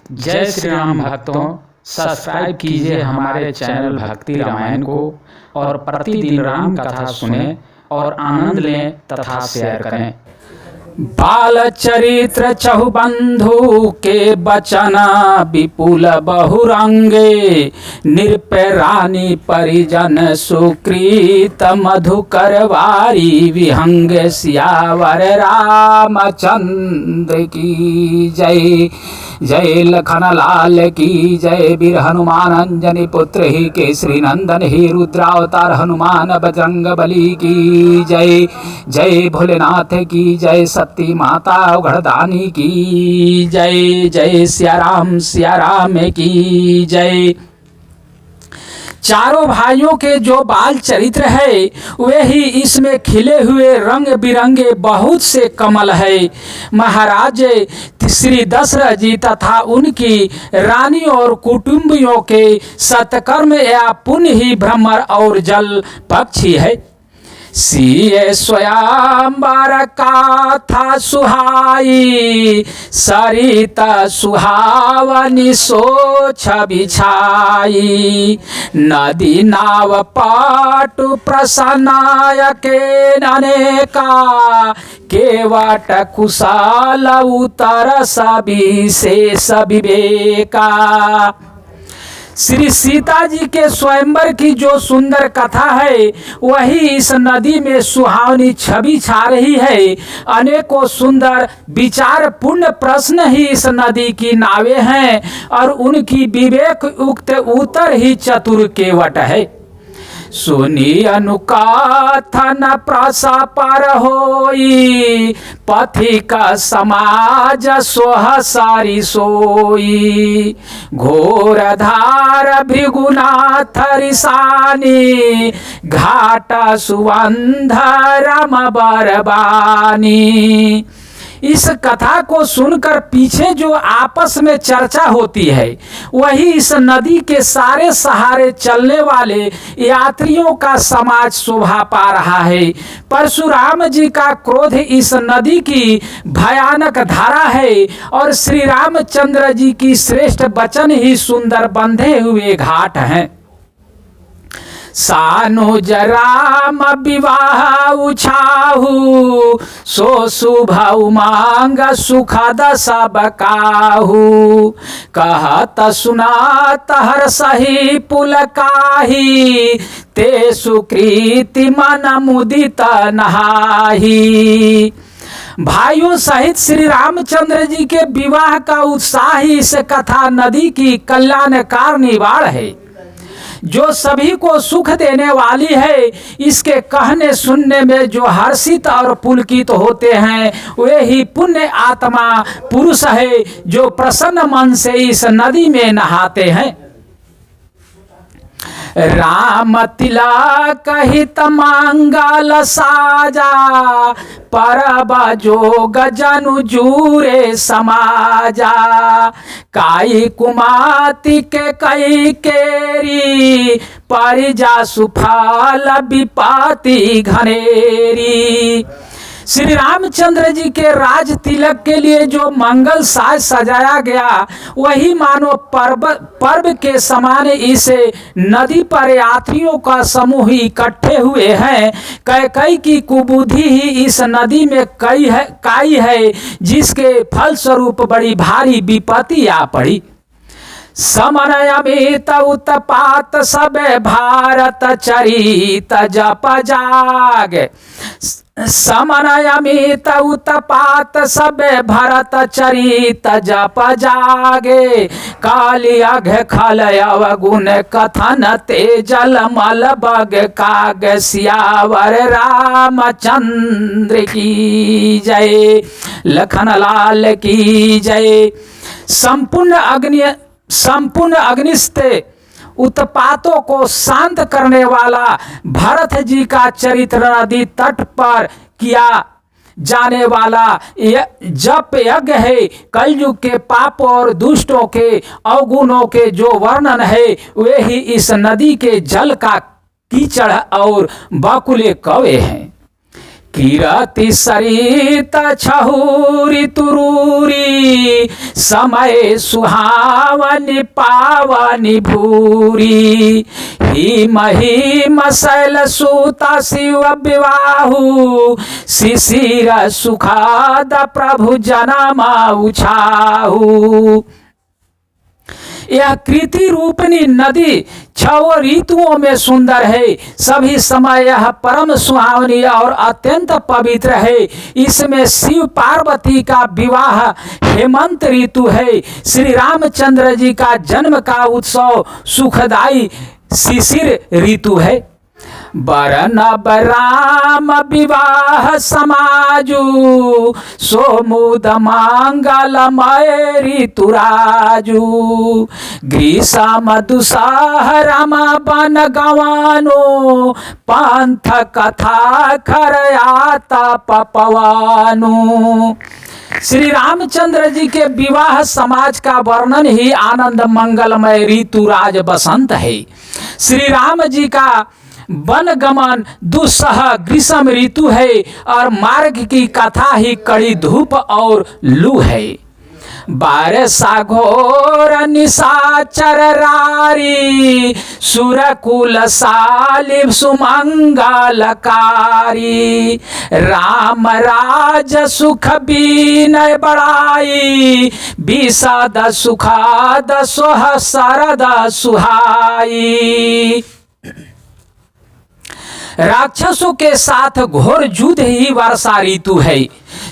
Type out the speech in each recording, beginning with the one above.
जय श्री राम भक्तों, सब्सक्राइब कीजिए हमारे चैनल भक्ति रामायण को और प्रतिदिन राम कथा सुने और आनंद लें तथा शेयर करें। बाल चरित्र चहुबंधु के बचना विपुल बहुरंगे, निरपय रानी परिजन सुकृत मधुकर वारी विहंग सियावर रामचंद्र की जय। जय लखन लाल की जय। वीर हनुमान अंजनी पुत्र ही केसरी नंदन ही रुद्रावतार हनुमान बजरंग बली की जय। जय भोलेनाथ की जय। सती माता उघड़दानी की जय। जय सिया राम की जय। चारों भाइयों के जो बाल चरित्र है वे ही इसमें खिले हुए रंग बिरंगे बहुत से कमल है। महाराज श्री दशरथ जी तथा उनकी रानी और कुटुंबियों के सत्कर्म या पुण्य ही भ्रमर और जल पक्षी है। सिए स्वयंवर का था सुहाई, सरिता सुहावनी सोछ बिछाई। नदी नाव पाटु प्रसन्नाय के ननेका, केवट कुशाल उतर सभी शेष विवेका। श्री सीता जी के स्वयंवर की जो सुंदर कथा है वही इस नदी में सुहावनी छवि छा रही है। अनेकों सुंदर विचार पूर्ण प्रश्न ही इस नदी की नावें हैं और उनकी विवेक उक्त उत्तर ही चतुर केवट है। सुनी अनुकथन प्रसा पर होई, पथिक समाज सोह सारी सोई। घोर धार भृगुनाथ रिसानी, घाट सुवंध रम बरबानी। इस कथा को सुनकर पीछे जो आपस में चर्चा होती है वही इस नदी के सारे सहारे चलने वाले यात्रियों का समाज शोभा पा रहा है। परशुराम जी का क्रोध इस नदी की भयानक धारा है और श्री रामचंद्र जी की श्रेष्ठ वचन ही सुंदर बंधे हुए घाट हैं। सानुज राम विवाह उछाहू, सो शुभ उमंग सुखद सब काहू। कहत सुनात हर सही पुलकाही, ते सुकृति मन मुदित नहाही। भाइयों सहित श्री रामचंद्र जी के विवाह का उत्साह ही इस कथा नदी की कल्याणकार निवाड़ है जो सभी को सुख देने वाली है। इसके कहने सुनने में जो हर्षित और पुलकित होते हैं वे ही पुण्य आत्मा पुरुष है जो प्रसन्न मन से इस नदी में नहाते हैं। राम तिलक हित मंगल साजा, परब जोग जनु जूरे समाजा। काई कुमाति के कई केरी, परिजा सुफल विपाति घनेरी। श्री रामचंद्र जी के राज तिलक के लिए जो मंगल साज सजाया गया वही मानो पर्व के समान इस नदी पर यात्रियों का समूह इकट्ठे हुए हैं। कैकई की कुबुद्धि ही इस नदी में काई है जिसके फलस्वरूप बड़ी भारी विपत्ति आ पड़ी। समनयमित उत्पात सब भारत चरित जप जाग। समनयमित उत्पात सब भरत चरित जप जागे। काली अघ खल अवगुण कथन तेजल मल बग काग। सियावर रामचंद्र की जय। लखन लाल की जय। संपूर्ण अग्निस्थ उत्पातों को शांत करने वाला भरत जी का चरित्र नदी तट पर किया जाने वाला जप यज्ञ है। कलयुग के पाप और दुष्टों के अवगुणों के जो वर्णन है वे ही इस नदी के जल का कीचड़ और बकुले कौवे हैं। किरति सरित छहुरी तुरूरी समय सुहावनी पावनी भूरी हिम हिम शैल सूता शिव विवाहु शिशिर सुखाद प्रभु जन्म उछाहु। यह कृति रूपनी नदी 6 ऋतुओं में सुंदर है। सभी समय यह परम सुहावनी और अत्यंत पवित्र है। इसमें शिव पार्वती का विवाह हेमंत ऋतु है। श्री रामचंद्र जी का जन्म का उत्सव सुखदाई शिशिर ऋतु है। बरनब राम विवाह समाजु सोमुद मंगलमय ऋतुराजु ग्रीष्म दुसहरम बन गवानो पंथ कथा खरयात पपवानु। श्री रामचंद्र जी के विवाह समाज का वर्णन ही आनंद मंगलमय ऋतुराज बसंत है। श्री राम जी का वन गमन दुस्सह ग्रीष्म ऋतु है और मार्ग की कथा ही कड़ी धूप और लू है। बारसा घोर निशाचर रारी सुरकुल सालिब सुमंगलकारी राम राज सुख बीनय बड़ाई विषद सुखाद सोह शरद सुहाई। राक्षसों के साथ घोर युद्ध ही वर्षा ऋतु है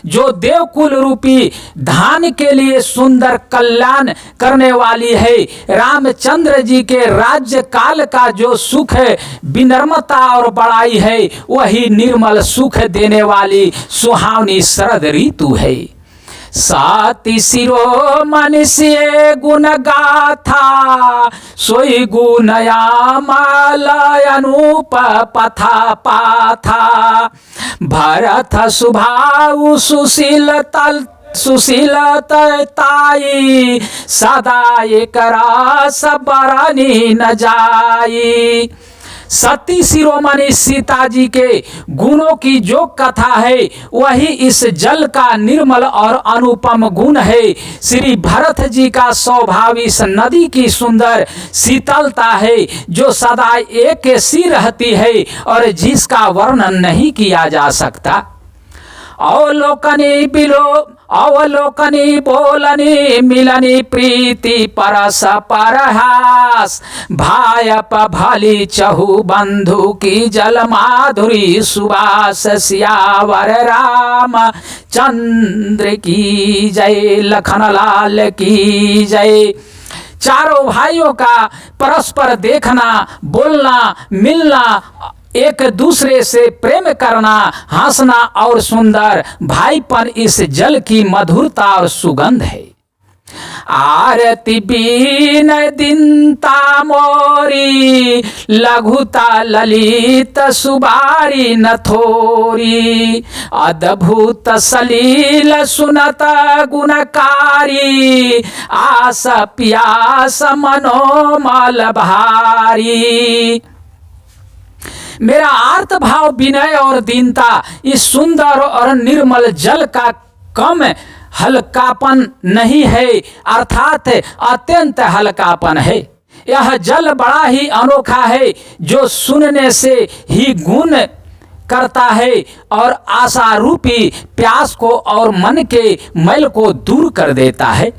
जो देवकुल रूपी धान के लिए सुंदर कल्याण करने वाली है। रामचंद्र जी के राज्य काल का जो सुख है विनम्रता और बड़ाई है वही निर्मल सुख देने वाली सुहावनी शरद ऋतु है। साति शिरो मनुष्य गुण गाथा सोई गुणयामालय अनूप पथा पाथा भरत सुभाउ सुशीलताई सदा एक रास बरनी न जाई। सती शिरोमणि सीता जी के गुणों की जो कथा है वही इस जल का निर्मल और अनुपम गुण है। श्री भरत जी का स्वभाव इस नदी की सुंदर शीतलता है जो सदा एक सी रहती है और जिसका वर्णन नहीं किया जा सकता। अवलोकनी बोलनी मिलनी प्रीति परस परहास भायप भली चहु बंधु की जल माधुरी सुबास सियावर राम चंद्र की जय लखन लाल की जय। चारों भाइयों का परस्पर देखना बोलना मिलना एक दूसरे से प्रेम करना हंसना और सुंदर भाईपन इस जल की मधुरता और सुगंध है। आरती बीन दीनता मोरी लघुता ललित सुबारी न थोरी अद्भुत सलील सुनत गुणकारी आस प्यास मनोमल भारी। मेरा आर्त भाव विनय और दीनता इस सुंदर और निर्मल जल का कम हल्कापन नहीं है अर्थात अत्यंत हल्कापन है। यह जल बड़ा ही अनोखा है जो सुनने से ही गुण करता है और आशा रूपी प्यास को और मन के मैल को दूर कर देता है।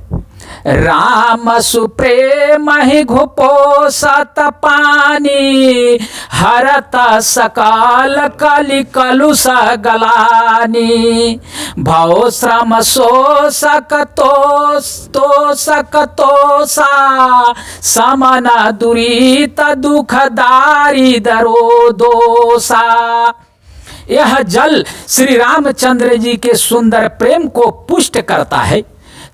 राम सुप्रेम ही घुपो सत पानी हरत सकल कलि कलुष गलानी भव श्रम सकतोषा समन दुरीत दुखदारी दरो दोषा। यह जल श्री रामचंद्र जी के सुंदर प्रेम को पुष्ट करता है।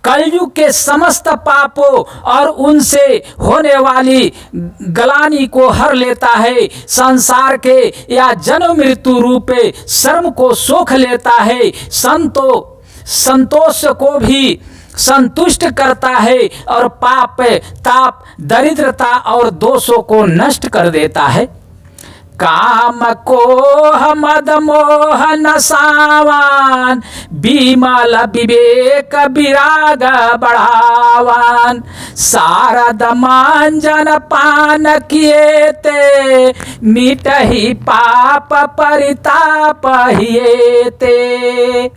कलयुग के समस्त पापों और उनसे होने वाली गलानी को हर लेता है। संसार के या जन्म मृत्यु रूपे श्रम को सोख लेता है। संतोष को भी संतुष्ट करता है और पाप ताप दरिद्रता और दोषों को नष्ट कर देता है। काम कोह मद मोह नसावान, बिमल विवेक विराग बढ़ावान। शारद मांजन पान किए ते, मिटहि पाप परिताप हिए ते।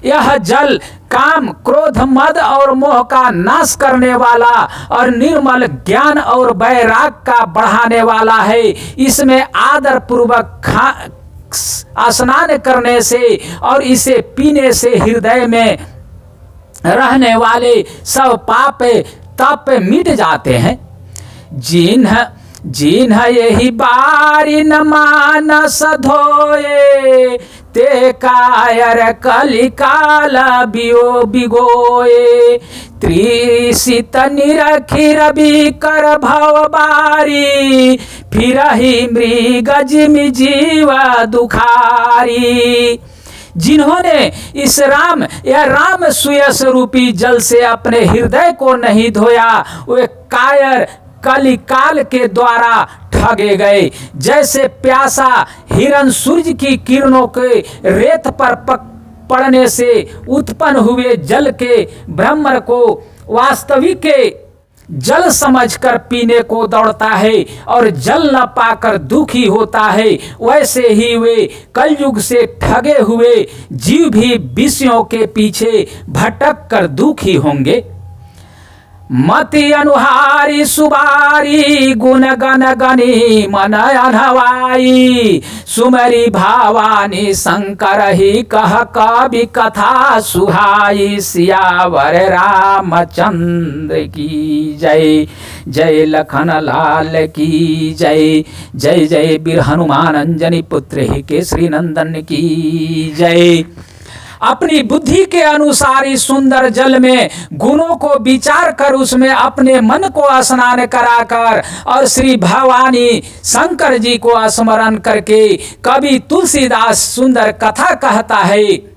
यह जल काम क्रोध मद और मोह का नाश करने वाला और निर्मल ज्ञान और वैराग का बढ़ाने वाला है। इसमें आदर पूर्वक स्नान करने से और इसे पीने से हृदय में रहने वाले सब पाप ताप मिट जाते हैं। जिन्ह यही बारी न मानस धोए, ते कायर कलिकाल बियो बिगोए। त्रिसित निरखी रवि कर भव बारी, फिरहि मृग जिमि जीव दुखारी। जिन्होंने इस राम या राम सुयस रूपी जल से अपने हृदय को नहीं धोया, वे कायर कलिकाल के द्वारा ठगे गए। जैसे प्यासा हिरण सूर्य की किरणों के रेत पर पड़ने से उत्पन्न हुए जल के भ्रमर को वास्तविक जल समझकर पीने को दौड़ता है और जल न पाकर दुखी होता है, वैसे ही वे कलयुग से ठगे हुए जीव भी विषयों के पीछे भटक कर दुखी होंगे। मति अनुहारी सुबारी, गुण गण गणी मन अनहवाई। सुमरी भावानी शंकर ही कह कवि कथा सुहाई। सियावर रामचंद्र की जय, जय लखन लाल की जय। जय जय वीर हनुमान अंजनी पुत्र ही केसरी नंदन की जय। अपनी बुद्धि के अनुसार इस सुंदर जल में गुणों को विचार कर उसमें अपने मन को स्नान कराकर और श्री भवानी शंकर जी को स्मरण करके कवि तुलसीदास सुंदर कथा कहता है।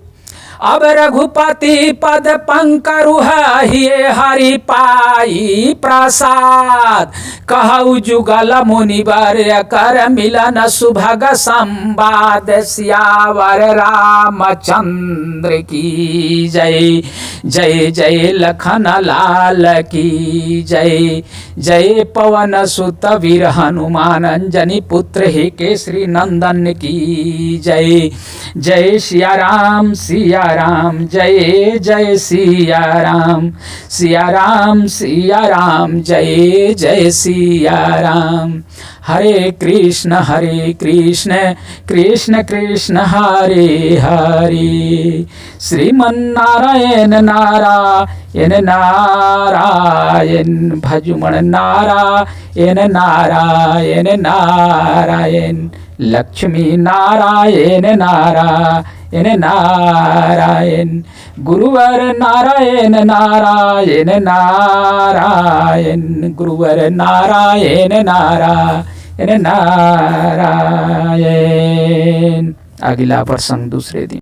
अब रघुपति पद पंकरुह हिये हरि पाई प्रसाद। कहु जुगल मुनिवर कर मिलन सुभग संवाद। सियावर रामचंद्र की जय, जय जय लखन लाल की जय। जय पवन सुत वीर हनुमान अंजनी पुत्र हे केसरी नंदन की जय। जय सिया राम सिया राम, जय जय सिया राम। सिया राम सिया राम, जय जय सिया राम। हरे कृष्ण कृष्ण कृष्ण हरे हरे। श्रीमन्नारायण नारायण नारायण, भजुमन नारायण नारायण नारायण। लक्ष्मी नारायण नारायण नारायण। गुरुवर नारायण नारायण नारायण। गुरुवर नारायण नारायण नारायण। अगला प्रसंग दूसरे दिन।